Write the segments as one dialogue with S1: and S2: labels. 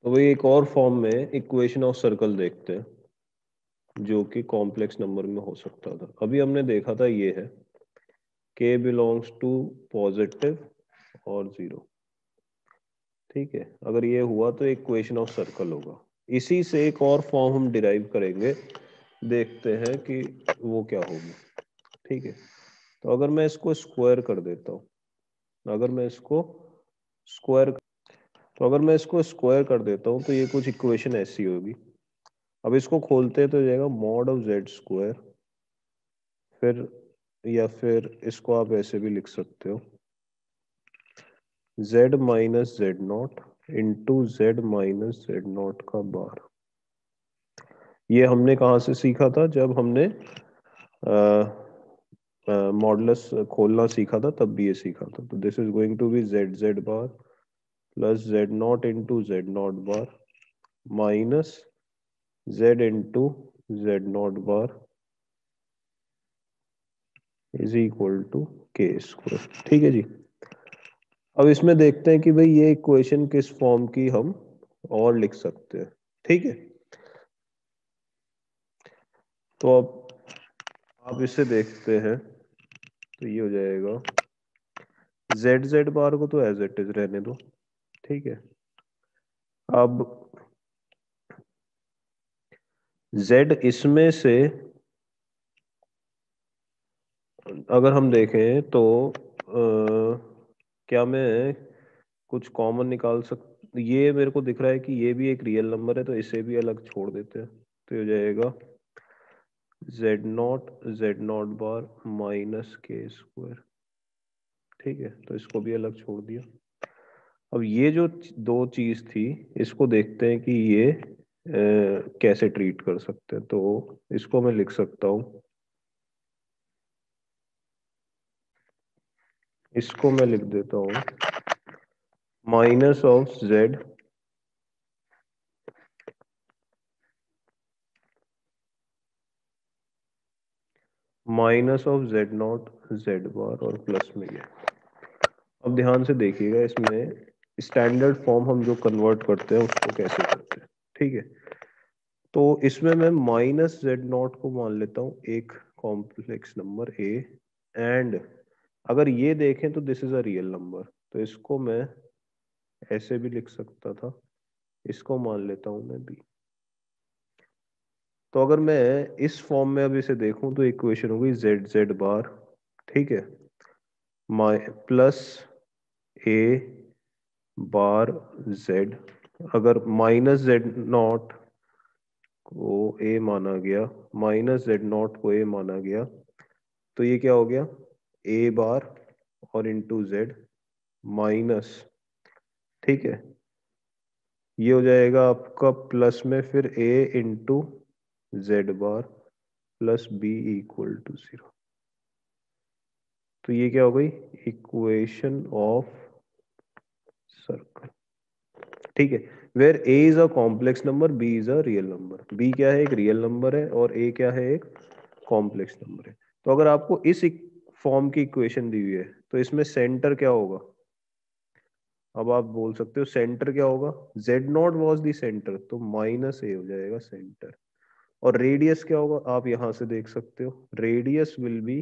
S1: तो वही एक और फॉर्म में इक्वेशन ऑफ सर्कल देखते हैं जो कि कॉम्प्लेक्स नंबर में हो सकता था। अभी हमने देखा था ये है k बिलोंग्स टू पॉजिटिव और जीरो। ठीक है, अगर ये हुआ तो इक्वेशन ऑफ सर्कल होगा। इसी से एक और फॉर्म हम डिराइव करेंगे, देखते हैं कि वो क्या होगी। ठीक है, तो अगर मैं इसको स्क्वायर कर देता हूँ, अगर मैं इसको स्क्वायर तो अगर मैं इसको स्क्वायर कर देता हूँ तो ये कुछ इक्वेशन ऐसी होगी। अब इसको खोलते हैं तो जाएगा मॉड ऑफ जेड स्क्वायर, फिर या फिर इसको आप ऐसे भी लिख सकते हो Z minus Z nought into Z minus Z not का बार। ये हमने कहाँ से सीखा था? जब हमने मॉडुलस खोलना सीखा था तब भी ये सीखा था। तो this is going to be Z Z bar plus Z nought into Z nought bar minus Z into Z nought bar is equal to K square. ठीक है जी। अब इसमें देखते हैं कि भाई ये इक्वेशन किस फॉर्म की हम और लिख सकते हैं। ठीक है, तो अब आप इसे देखते हैं तो ये हो जाएगा जेड जेड बार को तो एज इट इज रहने दो। ठीक है, अब जेड इसमें से अगर हम देखें तो क्या मैं कुछ कॉमन निकाल ये मेरे को दिख रहा है कि ये भी एक रियल नंबर है, तो इसे भी अलग छोड़ देते हैं। तो ये हो जाएगा जेड नॉट बार माइनस के स्क्वायर। ठीक है, तो इसको भी अलग छोड़ दिया। अब ये जो दो चीज थी, इसको देखते हैं कि ये कैसे ट्रीट कर सकते हैं। तो इसको मैं लिख सकता हूँ, इसको मैं लिख देता हूँ minus of Z minus of Z not Z bar और प्लस में ये। अब ध्यान से देखिएगा, इसमें स्टैंडर्ड फॉर्म हम जो कन्वर्ट करते हैं उसको कैसे करते हैं। ठीक है, तो इसमें मैं माइनस जेड नॉट को मान लेता हूँ एक कॉम्प्लेक्स नंबर ए, एंड अगर ये देखें तो this is a real number, तो इसको मैं ऐसे भी लिख सकता था, इसको मान लेता हूं मैं बी। तो अगर मैं इस फॉर्म में अब इसे देखूं तो इक्वेशन होगी जेड जेड बार। ठीक है, माइ प्लस ए बार जेड। अगर माइनस जेड नॉट को ए माना गया, माइनस जेड नॉट को ए माना गया, तो ये क्या हो गया ए बार और इंटू जेड माइनस। ठीक है, ये हो जाएगा आपका प्लस में फिर A into Z bar plus B equal to zero. तो ये क्या हो गई इक्वेशन ऑफ सर्कल। ठीक है, where A is a complex number, B is a real number. B क्या है? एक रियल नंबर है, और ए क्या है? एक कॉम्प्लेक्स नंबर है। तो अगर आपको इस फॉर्म की इक्वेशन दी हुई है तो इसमें सेंटर क्या होगा? अब आप बोल सकते हो सेंटर क्या होगा? Z not was the centre, तो माइनस ए हो जाएगा सेंटर। और रेडियस क्या होगा? आप यहां से देख सकते हो, radius will be,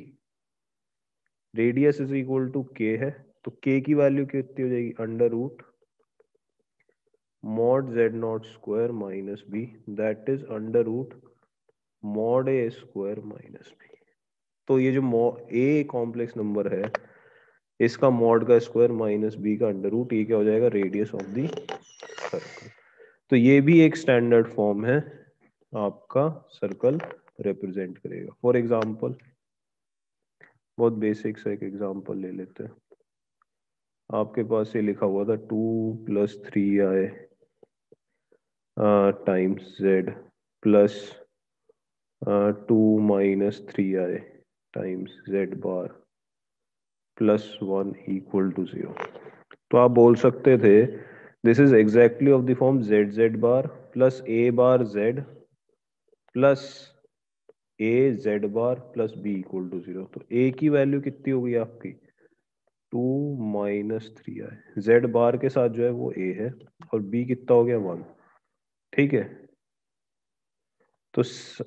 S1: radius is equal to K है, तो के की वैल्यू कितनी हो जाएगी? Under root mod Z nought square minus B, that is under root mod A square minus B. तो ये जो ए कॉम्प्लेक्स नंबर है, इसका मॉड का स्क्वायर माइनस बी का अंडर रूट, ये क्या हो जाएगा? Radius of the circle. तो ये भी एक स्टैंडर्ड फॉर्म है, आपका सर्कल रिप्रेजेंट करेगा। फॉर एग्जाम्पल, बहुत बेसिक सा एक एग्जाम्पल ले लेते हैं। आपके पास ये लिखा हुआ था 2 + 3i times Z plus 2 - 3i times Z bar +1 equal to 0। तो आप बोल सकते थे this is exactly of the form Z Z bar plus A bar Z plus A Z bar plus B equal to 0। तो ए की value कितनी होगी आपकी? 2 - 3 आए। जेड बार के साथ जो है वो ए है और बी कितना हो गया 1। ठीक है, तो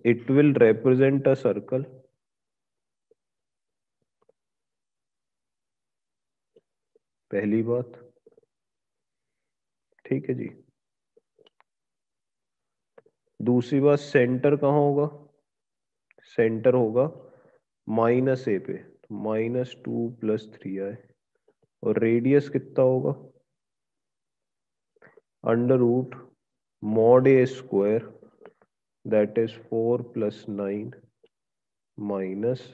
S1: it will represent a circle. पहली बात, ठीक है जी। दूसरी बात, सेंटर कहाँ होगा? सेंटर होगा -a पे, -2 + 3 आए। और रेडियस कितना होगा? √mod a², that is 4 + 9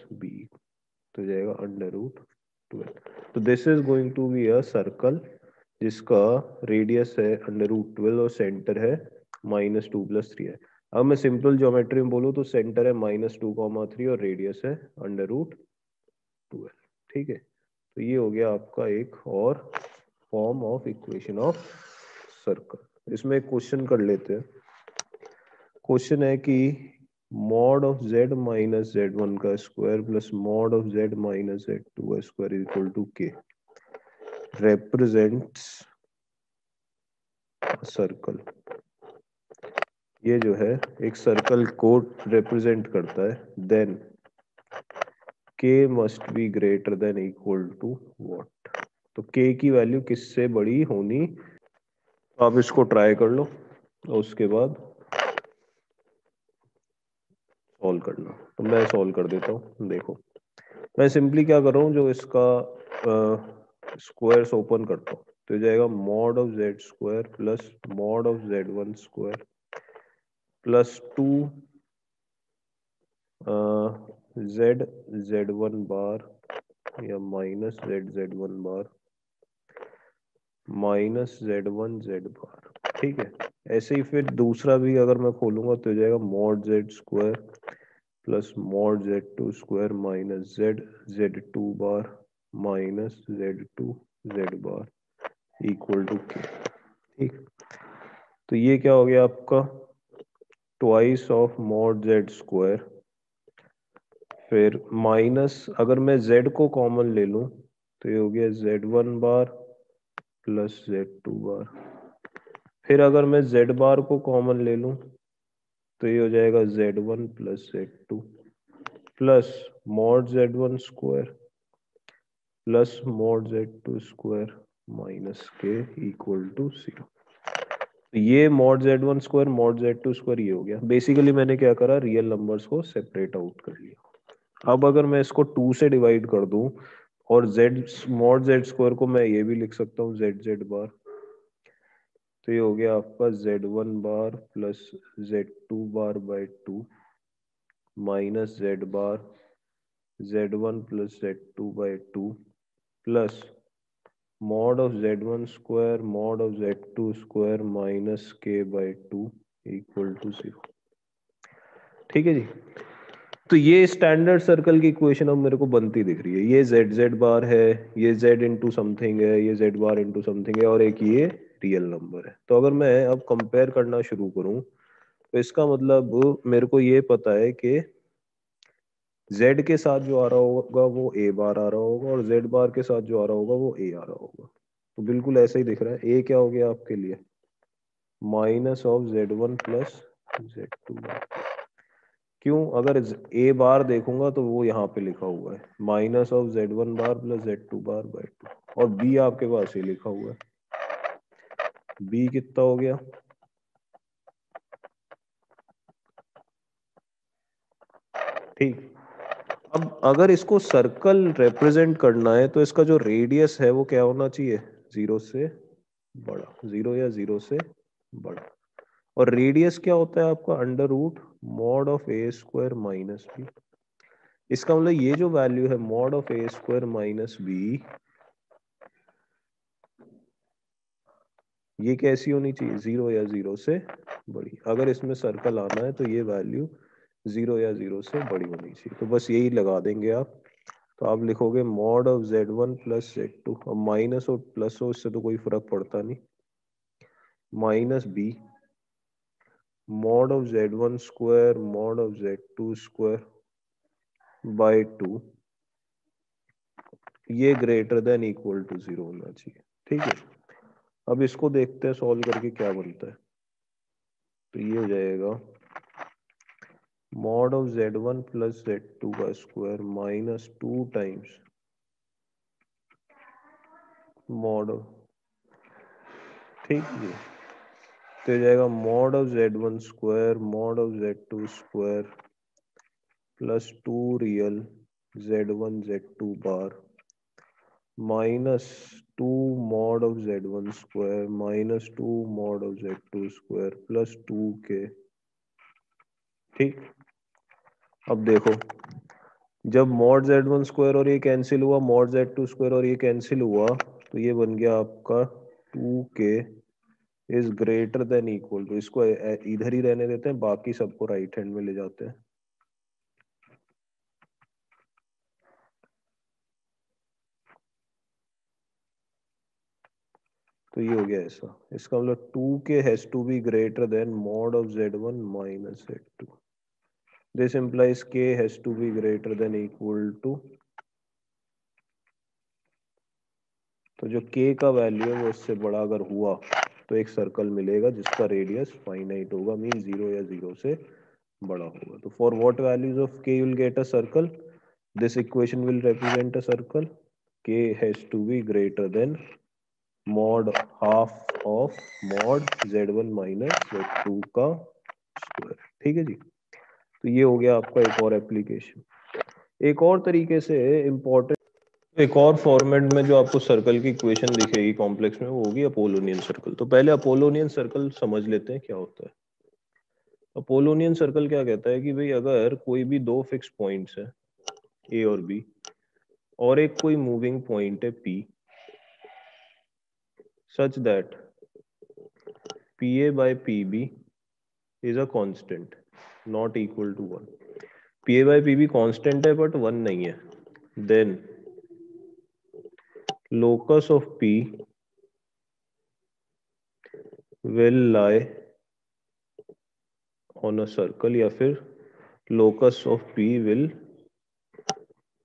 S1: - b, तो जाएगा √12। तो this is going to be a circle जिसका रेडियस है √12 और सेंटर है -2 + 3 है। अब मैं सिंपल ज्योमेट्री में बोलूँ तो सेंटर है -2, 3 और रेडियस है √12। ठीक है, तो ये हो गया आपका एक और form of equation of circle. इसमें एक क्वेश्चन कर लेते हैं। क्वेश्चन है कि mod of z - z1 का square plus mod of z - z2 का स्क्वायर equal to k represents circle. ये जो है एक सर्कल को रिप्रेजेंट करता है। Then k must be greater than equal to what? तो k की वैल्यू किससे बड़ी होनी? तो आप इसको ट्राई कर लो और उसके बाद सॉल्व करना। तो मैं सॉल्व कर देता हूँ। देखो, मैं सिंपली क्या कर रहा हूँ, जो इसका स्क्वायर्स ओपन करता हूँ तो ये जाएगा mod of z² plus mod of z1² plus 2 z1 बार या माइनस z1 बार माइनस z1 z बार। ठीक है, ऐसे ही फिर दूसरा भी अगर मैं खोलूंगा तो हो जाएगा mod z² plus mod z2² minus z2 bar minus z2 z bar equal to k। ठीक, तो ये क्या हो गया आपका? Twice of mod z²। फिर माइनस, अगर मैं z को कॉमन ले लूं तो ये हो गया z1 बार प्लस z2 बार। फिर अगर मैं z बार को कॉमन ले लूं तो ये हो जाएगा z1 plus z2 plus mod z1² plus mod z2² minus k equal to 0। तो ये mod z1² mod z2² ये हो गया। बेसिकली मैंने क्या करा, रियल नंबर्स को सेपरेट आउट कर लिया। अब अगर मैं इसको 2 से डिवाइड कर दूं और z mod z² को मैं ये भी लिख सकता हूँ z बार, तो ये हो गया आपका z1 bar plus z2 bar by 2 minus z bar z1 plus z2 by 2 plus mod of z1² mod of z2² minus k by 2 equal to 0। ठीक है जी, तो ये स्टैंडर्ड सर्कल की इक्वेशन अब मेरे को बनती दिख रही है। ये z बार है, ये z इंटू समथिंग है, ये z बार इंटू समथिंग है और एक ये रियल नंबर है। तो अगर मैं अब कंपेयर करना शुरू करूं तो इसका मतलब मेरे को ये पता है कि z के साथ जो आ रहा होगा वो a बार आ रहा होगा और z बार के साथ जो आ रहा होगा वो a आ रहा होगा। तो बिल्कुल ऐसा ही दिख रहा है। a क्या हो गया आपके लिए? Minus of z1 plus z2। क्यों? अगर a बार देखूंगा तो वो यहाँ पे लिखा हुआ है minus of z1 bar plus z2 bar by 2 और b आपके पास ही लिखा हुआ है। b कितना हो गया? ठीक, अब अगर इसको सर्कल रिप्रेजेंट करना है तो इसका जो रेडियस है वो क्या होना चाहिए? 0 से बड़ा, 0 या 0 से बड़ा। और रेडियस क्या होता है आपका? √mod of a² minus b। इसका मतलब ये जो वैल्यू है mod of a² minus b, ये कैसी होनी चाहिए? 0 या 0 से बड़ी। अगर इसमें सर्कल आना है तो ये वैल्यू 0 या 0 से बड़ी होनी चाहिए। तो बस यही लगा देंगे आप। तो आप लिखोगे mod of z1 plus z2, अब माइनस और प्लस हो इससे तो कोई फर्क पड़ता नहीं, minus b mod of z1² mod of z2² by 2 ये ग्रेटर देन इक्वल टू 0 होना चाहिए। ठीक है, अब इसको देखते हैं सॉल्व करके क्या बनता है। तो ये हो जाएगा mod of z1 plus z2 का square minus 2 times mod of, ठीक है, तो हो जाएगा mod of z1 square mod of z2 square plus 2 real z1 z2 bar minus 2 mod of z1 square minus 2 mod of z2 square plus 2 के। ठीक, अब देखो, जब मॉड z1 स्क्वायर और ये कैंसिल हुआ, मॉड z2 स्क्वायर और ये कैंसिल हुआ, तो ये बन गया आपका 2k is greater than equal to, इसको इधर ही रहने देते हैं, बाकी सबको राइट हैंड में ले जाते हैं। तो ये हो गया ऐसा, इसका मतलब 2k has to be greater than mod of z1 minus z2। This implies k has to be greater than equal to, तो जो k का वैल्यू है वो इससे बड़ा अगर हुआ तो एक सर्कल मिलेगा जिसका रेडियस फाइनाइट होगा, मीन 0 या 0 से बड़ा होगा। तो for what values of k you will get a circle, this equation will represent a circle, k has to be greater than mod half of mod z1 minus z2 का square. ठीक है जी, तो ये हो गया आपका एक और एप्लीकेशन। एक और तरीके से इम्पोर्टेंट, एक और फॉर्मेट में जो आपको सर्कल की इक्वेशन दिखेगी कॉम्प्लेक्स में, वो होगी अपोलोनियन सर्कल। तो पहले अपोलोनियन सर्कल समझ लेते हैं क्या होता है। अपोलोनियन सर्कल क्या कहता है कि भाई अगर कोई भी दो फिक्स पॉइंट्स है ए और बी, और एक कोई मूविंग पॉइंट है P, such that P A by P B is a constant not equal to 1, P A by P B constant है बट 1 नहीं है, then locus of P will lie on a circle, या फिर locus of P will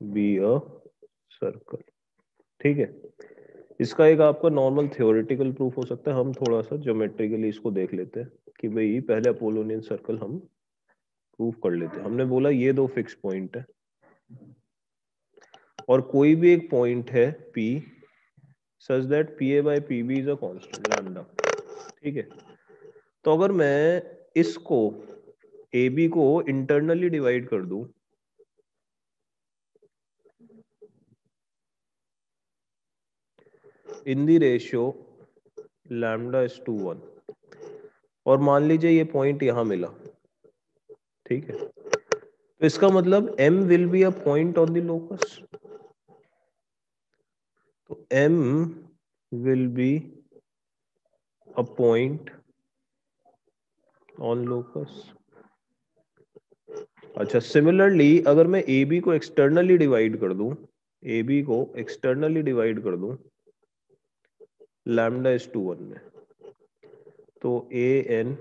S1: be a circle। ठीक है, इसका एक आपका नॉर्मल थ्योरेटिकल प्रूफ हो सकता है, हम थोड़ा सा ज्योमेट्रिकली इसको देख लेते हैं कि भाई पहले अपोलोनियन सर्कल हम प्रूफ कर लेते हैं। हमने बोला ये दो फिक्स पॉइंट है और कोई भी एक पॉइंट है P such that P A by P B is a constant lambda. ठीक है, तो अगर मैं इसको ए बी को इंटरनली डिवाइड कर दूं, in the ratio lambda is to 1, और मान लीजिए ये पॉइंट यहां मिला, ठीक है, तो इसका मतलब m will be a point on the locus, तो m will be a point on locus. अच्छा, सिमिलरली अगर मैं ए बी को एक्सटर्नली डिवाइड कर दूं, ए बी को एक्सटर्नली डिवाइड कर दूं लैम्डा इज टू 1 में, तो A N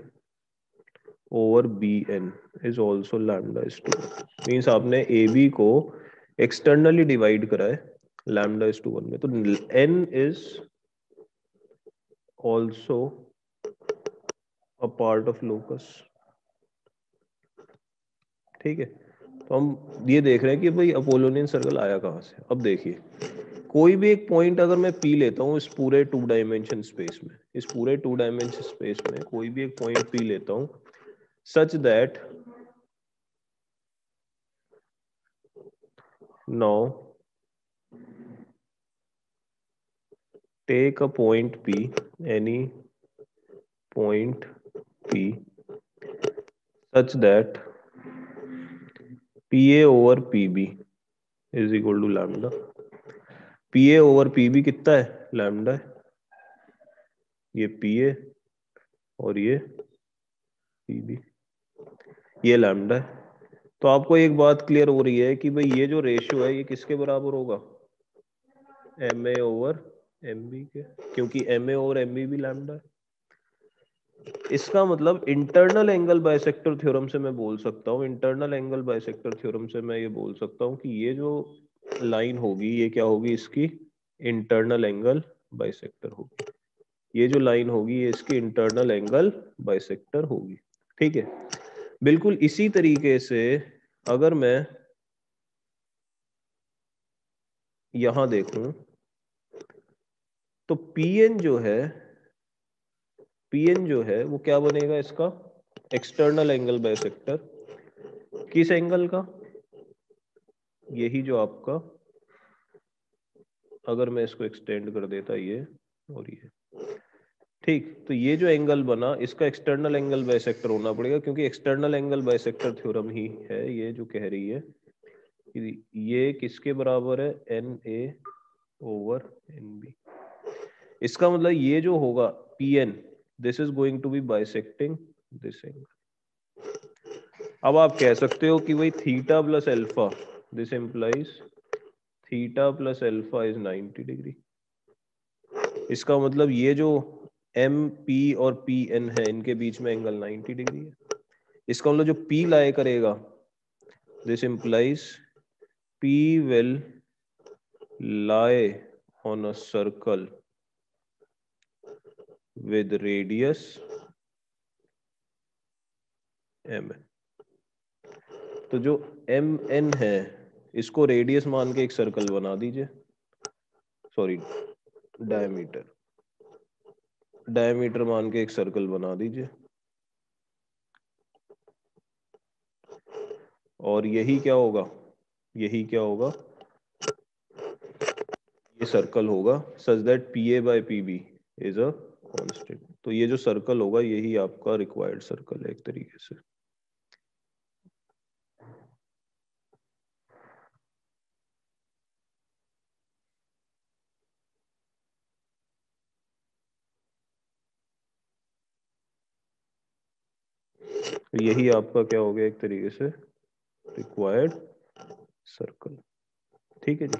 S1: over B N is also lambda is to 1, means आपने ए बी को एक्सटर्नली डिवाइड करा है लैम्डा इज टू 1 में, तो N is also a part of locus. ठीक है, तो हम ये देख रहे हैं कि भाई अपोलोनियन सर्कल आया कहाँ से। अब देखिए, कोई भी एक पॉइंट अगर मैं पी लेता हूँ इस पूरे टू डायमेंशन स्पेस में, इस पूरे टू डायमेंशन स्पेस में कोई भी एक पॉइंट पी लेता हूँ such that now take a point P, any point P, such that PA over PB is equal to lambda। PA over PB कितना है? लैम्डा है, ये PA और ये PB, ये लैम्डा है। तो आपको एक बात क्लियर हो रही है कि भाई ये जो रेशियो है ये किसके बराबर होगा? MA ओवर MB के, क्योंकि MA ओवर MB भी लैम्डा है। इसका मतलब इंटरनल एंगल बाइसेक्टर थ्योरम से मैं बोल सकता हूँ, इंटरनल एंगल बाइसेक्टर थ्योरम से मैं ये बोल सकता हूँ कि ये जो लाइन होगी ये क्या होगी, इसकी इंटरनल एंगल बाइसेक्टर होगी। ये जो लाइन होगी ये इसकी इंटरनल एंगल बाइसेक्टर होगी। ठीक है, बिल्कुल इसी तरीके से अगर मैं यहां देखूं तो पीएन जो है वो क्या बनेगा, इसका एक्सटर्नल एंगल बाइसेक्टर। किस एंगल का, यही जो आपका, अगर मैं इसको एक्सटेंड कर देता ये और ये, ठीक, तो ये जो एंगल बना इसका एक्सटर्नल एंगल बाइसेक्टर होना पड़ेगा, क्योंकि एक्सटर्नल एंगल बाइसेक्टर थ्योरम ही है ये जो कह रही है कि ये किसके बराबर है, N A over N B. इसका मतलब ये जो होगा PN, this is going to be bisecting this angle. अब आप कह सकते हो कि भाई theta plus alpha, this implies theta plus alpha is 90 degree. इसका मतलब ये जो एम पी और पी एन है इनके बीच में एंगल 90 डिग्री है। इसका मतलब जो पी लाए करेगा, this implies P will lie on a circle with radius mn। तो जो एम एन है इसको रेडियस मान के एक सर्कल बना दीजिए, सॉरी डायमीटर मान के एक सर्कल बना दीजिए, और यही क्या होगा, ये सर्कल होगा such that P A by P B is a constant. तो ये जो सर्कल होगा यही आपका रिक्वायर्ड सर्कल है एक तरीके से। तो यही आपका क्या हो गया एक तरीके से रिक्वायर्ड सर्कल। ठीक है जी,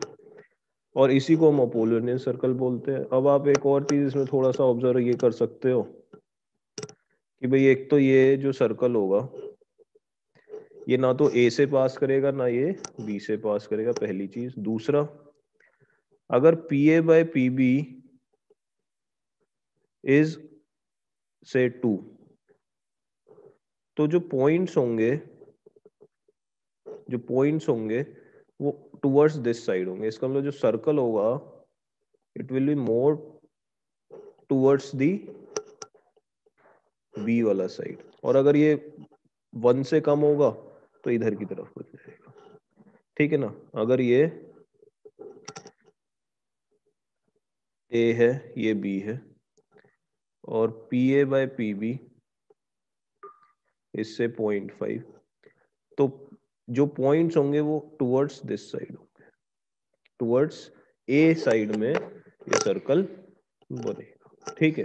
S1: और इसी को हम अपोलोनियन सर्कल बोलते हैं। अब आप एक और चीज इसमें थोड़ा सा ऑब्जर्व ये कर सकते हो कि भाई एक तो ये जो सर्कल होगा ये ना तो ए से पास करेगा ना ये बी से पास करेगा, पहली चीज। दूसरा, अगर P A by P B is से 2, तो जो पॉइंट्स होंगे वो टुवर्ड्स दिस साइड होंगे। इसका मतलब जो सर्कल होगा it will be more towards the B वाला साइड, और अगर ये 1 से कम होगा तो इधर की तरफ बढ़ जाएगा। ठीक है ना, अगर ये ए है ये बी है और P A by P B इससे 0.5, तो जो पॉइंट्स होंगे वो टुवर्ड्स दिस साइड होंगे, टुवर्ड्स ए साइड में ये सर्कल बनेगा। ठीक है,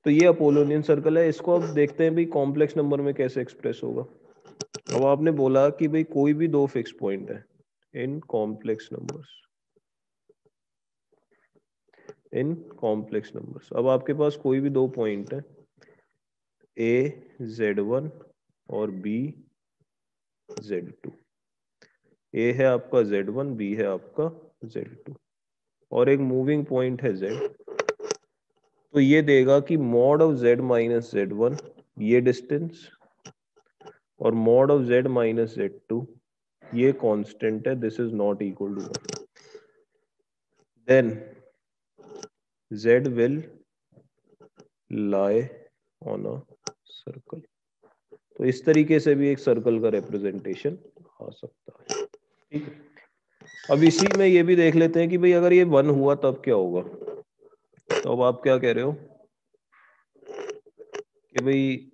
S1: तो ये अपोलोनियन सर्कल है। इसको अब देखते हैं भाई कॉम्प्लेक्स नंबर में कैसे एक्सप्रेस होगा। अब आपने बोला कि भाई कोई भी दो फिक्स पॉइंट है इन कॉम्प्लेक्स नंबर्स। अब आपके पास कोई भी दो पॉइंट है ए Z1 और बी Z2। ए है आपका Z1, बी है आपका Z2, और एक मूविंग पॉइंट है Z। तो ये देगा कि mod of Z minus Z1 ये डिस्टेंस और mod of Z minus Z2 ये कांस्टेंट है, this is not equal to 1। Then Z will lie on a circle। तो इस तरीके से भी एक सर्कल का रिप्रेजेंटेशन आ सकता है। ठीक है, अब इसी में ये भी देख लेते हैं कि भाई अगर ये 1 हुआ तब क्या होगा। तो अब आप क्या कह रहे हो कि भाई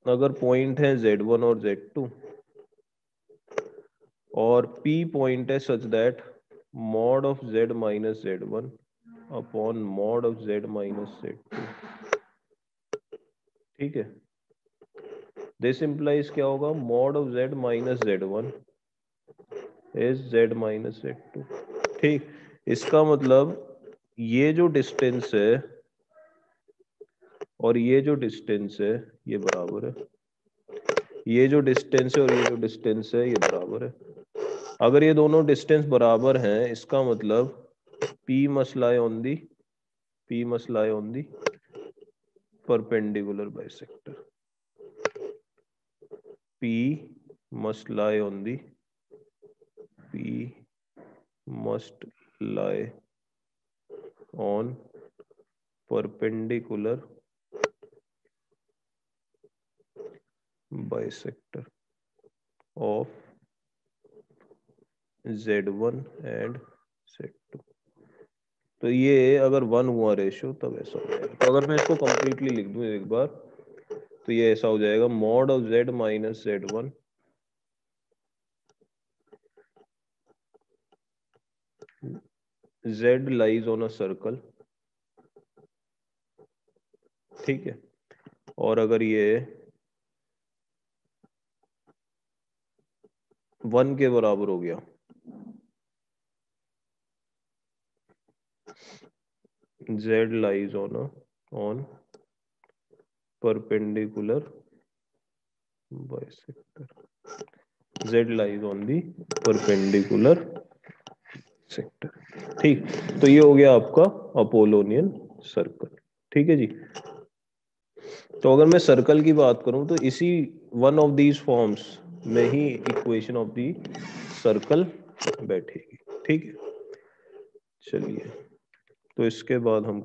S1: अगर पॉइंट है Z1 और Z2 और P पॉइंट है such that mod of Z minus Z1 upon mod of Z minus Z2। ठीक है, दिस इंप्लाइज क्या होगा, mod of Z minus Z1 is Z minus Z2। ठीक, इसका मतलब ये जो डिस्टेंस है और ये जो डिस्टेंस है ये बराबर है, ये जो डिस्टेंस है और ये जो डिस्टेंस है ये बराबर है। अगर ये दोनों डिस्टेंस बराबर हैं, इसका मतलब P must lie on the perpendicular bisector. P must lie on the perpendicular bisector of Z1 and Z2. तो ये अगर 1 हुआ रेशियो तब ऐसा हो जाएगा। तो अगर मैं इसको कंप्लीटली लिख दूं एक बार, तो ये ऐसा हो जाएगा mod of Z minus Z1 Z lies on a circle, ठीक है। और अगर ये 1 के बराबर हो गया, Z lies on perpendicular bisector. Z lies on the perpendicular sector. ठीक, तो ये हो गया आपका अपोलोनियन सर्कल, ठीक है जी। तो अगर मैं सर्कल की बात करूं तो इसी वन ऑफ दीज फॉर्म्स में ही इक्वेशन ऑफ दी सर्कल बैठेगी, ठीक है। चलिए, तो इसके बाद हम